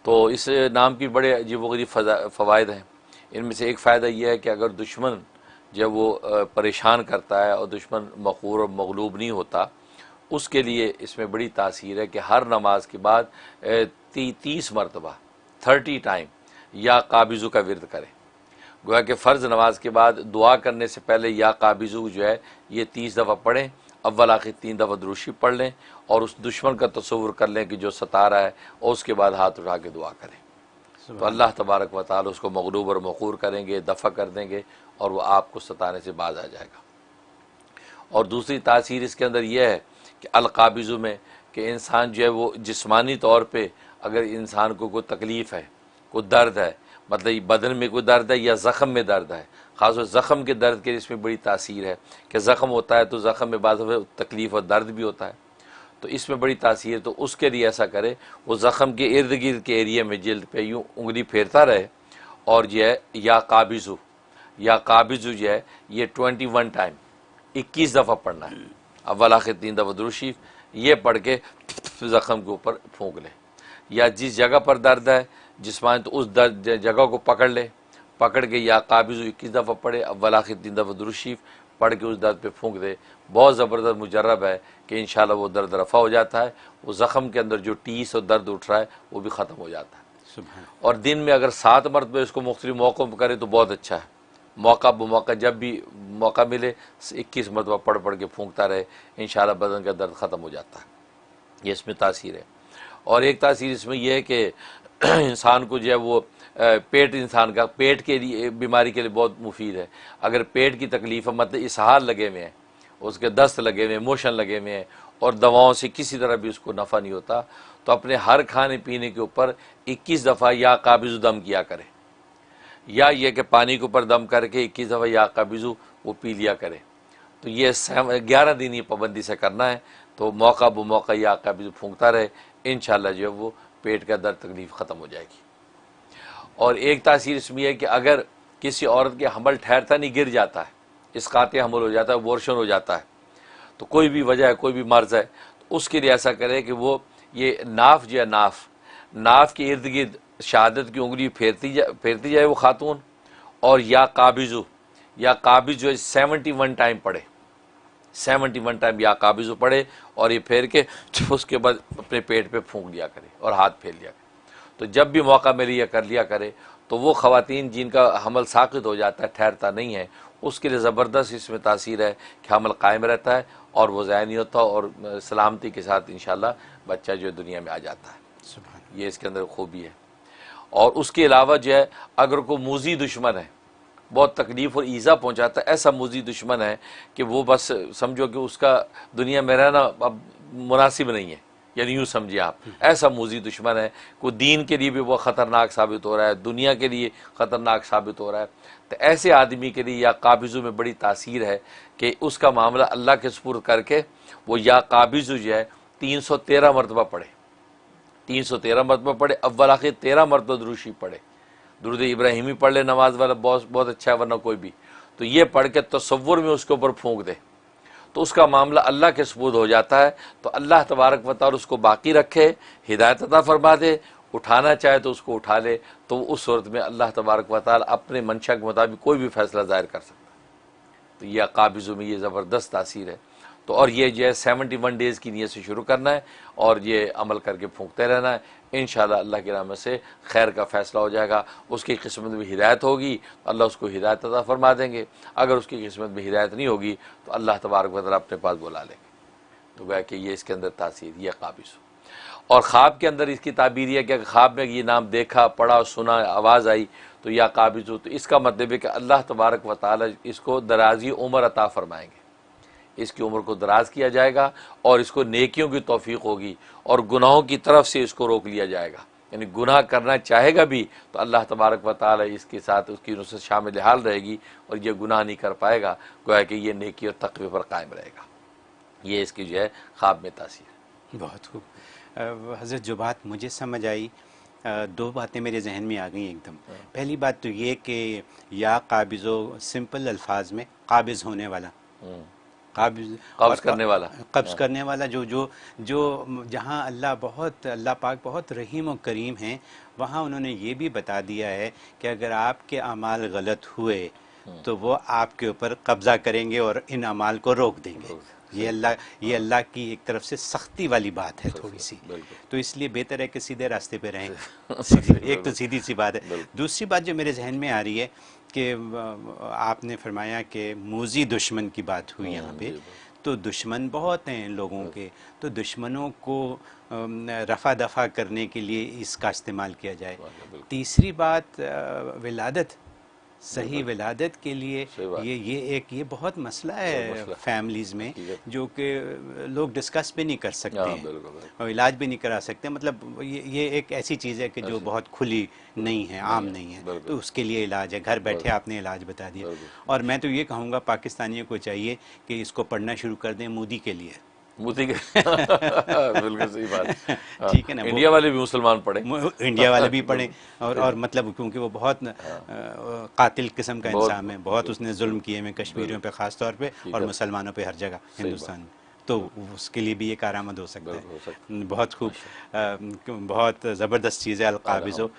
तो इस नाम की बड़े अजीब व गरीब फ़वाइद हैं। इनमें से एक फ़ायदा यह है कि अगर दुश्मन जब वो परेशान करता है और दुश्मन मक़हूर और मग़लूब नहीं होता, उसके लिए इसमें बड़ी तासीर है कि हर नमाज के बाद 30 मरतबा 30 टाइम या काबिज़ु का विर्द करें। गोया कि फ़र्ज़ नमाज के बाद दुआ करने से पहले या काबिज़ु जो है ये 30 दफ़ा पढ़ें, अव्वल आखिर 3 दफ़ा दुरूशी पढ़ लें और उस दुश्मन का तसव्वुर कर लें कि जो सता रहा है, और उसके बाद हाथ उठा के दुआ करें। तो अल्लाह तबारक व तआला उसको मग़लूब और मक़हूर करेंगे, दफ़ा कर देंगे और वह आपको सताने से बाज आ जाएगा। और दूसरी तासीर इसके अंदर यह है कि अल-काबिज़ु में कि इंसान जो है वो जिस्मानी तौर पे अगर इंसान को कोई तकलीफ़ है, कोई दर्द है, मतलब बदन में कोई दर्द है या ज़ख़म में दर्द है, ख़ासतौर ज़ख़म के दर्द के इसमें बड़ी तासीर है कि ज़ख़म होता है तो ज़ख़म में बाज़ तकलीफ़ और दर्द भी होता है, तो इसमें बड़ी तासीर। तो उसके लिए ऐसा करे वो ज़ख़म के इर्द गिर्द के एरिए में जिल्द पे यूँ उंगली फेरता रहे और जो है या काबिज़ु जो है ये 21 टाइम 21 दफ़ा पढ़ना है। अव्वल आखिर 3 दफ़ा दुरूद शरीफ ये पढ़ के ज़ख़म के ऊपर फूंक ले, या जिस जगह पर दर्द है जिस्मानी तो उस दर्द जगह को पकड़ ले, पकड़ के या काबिज़ु 21 दफ़ा पढ़े, अव्वल आखिर 3 दफ़ा दुरूद शरीफ पढ़ के उस दर्द पे फूंक दे। बहुत ज़बरदस्त मुजर्रब है कि इंशाअल्लाह वो दर्द रफ़ा हो जाता है, वो ज़ख़म के अंदर जो टीस और दर्द उठ रहा है वो भी ख़त्म हो जाता है। और दिन में अगर 7 मरतबा इसको मुख्तलिफ मौक़ों पर करे तो बहुत अच्छा है। मौका ब मौका जब भी मौका मिले 21 मरतबा पढ़ पढ़ के फूंकता रहे, इंशाअल्लाह बदन का दर्द ख़त्म हो जाता है। ये इसमें तासीर है। और एक तासीर इसमें यह है कि इंसान को जो है वो पेट, इंसान का पेट के लिए बीमारी के लिए बहुत मुफीद है। अगर पेट की तकलीफ़ है, मतलब इसहाल लगे हुए हैं, उसके दस्त लगे हुए हैं, मोशन लगे हुए हैं और दवाओं से किसी तरह भी उसको नफ़ा नहीं होता, तो अपने हर खाने पीने के ऊपर 21 दफ़ा या काबिज़ु दम किया करे, या ये कि पानी के ऊपर दम करके 21 दफ़ा या काबिज़ु वो पी लिया करे। तो ये 11 दिन ये पाबंदी से करना है। तो मौका ब मौका या काबिज़ु फूंकता रहे, इंशाअल्लाह जो है वो पेट का दर्द तकलीफ़ ख़त्म हो जाएगी। और एक तासीर इसमें है कि अगर किसी औरत के हमल ठहरता नहीं, गिर जाता है, इसकाते हमल हो जाता है, अबॉर्शन हो जाता है, तो कोई भी वजह है, कोई भी मर्ज़ है, तो उसके लिए ऐसा करे कि वो ये नाफ जो है नाफ के इर्द गिर्द शहादत की उंगली फेरती जाए वो खातून, और या काबिज़ु जो है 71 टाइम पढ़े, 71 टाइम या काबिज़ु पढ़े और ये फेर के उसके बाद अपने पेट पे फूंक लिया करे और हाथ फेर लिया करे। तो जब भी मौका मिले या कर लिया करे। तो वो ख़वातीन जिनका हमल साक़ित हो जाता है, ठहरता नहीं है, उसके लिए ज़बरदस्त इसमें तासीर है कि हमल कायम रहता है और वो ज़ाया नहीं होता और सलामती के साथ इंशाअल्लाह बच्चा जो दुनिया में आ जाता है। ये इसके अंदर खूबी है। और उसके अलावा जो है अगर कोई मूज़ी दुश्मन है, बहुत तकलीफ़ और ईज़ा पहुँचाता है, ऐसा मूज़ी दुश्मन है कि वो बस समझो कि उसका दुनिया में रहना अब मुनासिब नहीं है, यानी यूँ समझिए आप, ऐसा मूज़ी दुश्मन है, कोई दीन के लिए भी वो ख़तरनाक साबित हो रहा है, दुनिया के लिए ख़तरनाक साबित हो रहा है। तो ऐसे आदमी के लिए या काबिज़ु में बड़ी तासीर है कि उसका मामला अल्लाह के सुपुर्द करके वो या काबिज़ु जो है 313 मरतबा पढ़े, 313 मरतबा पढ़े, अव्वल आखिर 13 मरतबा दुरूद शरीफ पढ़े, दुरूद इब्राहिमी पढ़ ले नमाज वाला, बहुत अच्छा है, वरना कोई भी। तो ये पढ़ के तसव्वुर में उसके ऊपर फूंक दे तो उसका मामला अल्लाह के सुपुर्द हो जाता है। तो अल्लाह तबारक व तआला उसको बाकी रखे, हिदायत अता फरमा दे, उठाना चाहे तो उसको उठा ले, तो उस सूरत में अल्लाह तबारक व तआला अपने मंशा के मुताबिक कोई भी फैसला ज़ाहिर कर सकता है। तो यह काबिज़ु में ये ज़बरदस्त तासीर है। तो और ये जो है 71 डेज़ की नीयत से शुरू करना है और ये अमल करके फूंकते रहना है। इंशाअल्लाह अल्लाह की रहमत से खैर का फ़ैसला हो जाएगा। उसकी किस्मत में हिदायत होगी, अल्लाह उसको हिदायत अता फरमा देंगे। अगर उसकी किस्मत में हिदायत नहीं होगी तो अल्लाह तबारक व तआला अपने पास बुला लेंगे। तो वह कि ये इसके अंदर तासीर, यह काबिज़ु। और ख़्वाब के अंदर इसकी ताबीर है कि ख्वाब में ये नाम देखा, पढ़ा, सुना, आवाज़ आई तो या काबिज़ु, तो इसका मतलब है कि अल्लाह तबारक व तआला इसको दराज़ी उम्र अता फरमाएंगे, इसकी उम्र को दराज किया जाएगा और इसको नेकियों की तौफीक होगी और गुनाहों की तरफ से इसको रोक लिया जाएगा। यानी गुनाह करना चाहेगा भी तो अल्लाह तबारक व तआला इसके साथ उसकी नुसरत शामिल हाल रहेगी और ये गुनाह नहीं कर पाएगा, गोया कि ये नेकी और तक़वे पर कायम रहेगा। ये इसकी जो है ख्वाब में तासीर। बहुत खूब हज़रत, जो बात मुझे समझ आई, दो बातें मेरे जहन में आ गई एकदम। पहली बात तो ये कि या काबिज़ो सिंपल अल्फाज में काबिज़ होने वाला, कब्ज़ करने वाला, कब्ज़ करने वाला, जो जो जो जहाँ अल्लाह पाक बहुत रहीम और करीम हैं, वहाँ उन्होंने ये भी बता दिया है कि अगर आपके अमाल गलत हुए तो वो आपके ऊपर कब्ज़ा करेंगे और इन अमाल को रोक देंगे। ये अल्लाह की एक तरफ से सख्ती वाली बात है थोड़ी सी। तो इसलिए बेहतर है कि सीधे रास्ते पे रहें। एक तो सीधी सी बात है। दूसरी बात जो मेरे जहन में आ रही है कि आपने फरमाया कि मूजी दुश्मन की बात हुई यहाँ पे, तो दुश्मन बहुत हैं लोगों के, तो दुश्मनों को रफ़ा दफ़ा करने के लिए इसका इस्तेमाल किया जाए। तीसरी बात विलादत, सही विलादत के लिए ये बहुत मसला है फैमिलीज़ में, जो कि लोग डिस्कस भी नहीं कर सकते हैं और इलाज भी नहीं करा सकते। मतलब ये एक ऐसी चीज़ है कि जो बहुत खुली नहीं है, आम नहीं है, तो उसके लिए इलाज है। घर बैठे आपने इलाज बता दिया। और मैं तो ये कहूँगा पाकिस्तानियों को चाहिए कि इसको पढ़ना शुरू कर दें मोदी के लिए। मोदी के बिल्कुल सही बात। ठीक है ना, इंडिया वाले भी मुसलमान पढ़े, इंडिया वाले भी पढ़े, और मतलब क्योंकि वो बहुत कातिल किस्म का इंसान है, बहुत उसने जुल्म किए हैं कश्मीरियों पे ख़ास तौर पे और मुसलमानों पे हर जगह हिंदुस्तान में। तो उसके लिए भी ये कारामद हो सकता है। बहुत खूब, बहुत ज़बरदस्त चीज़ है अल-काबिज़ो।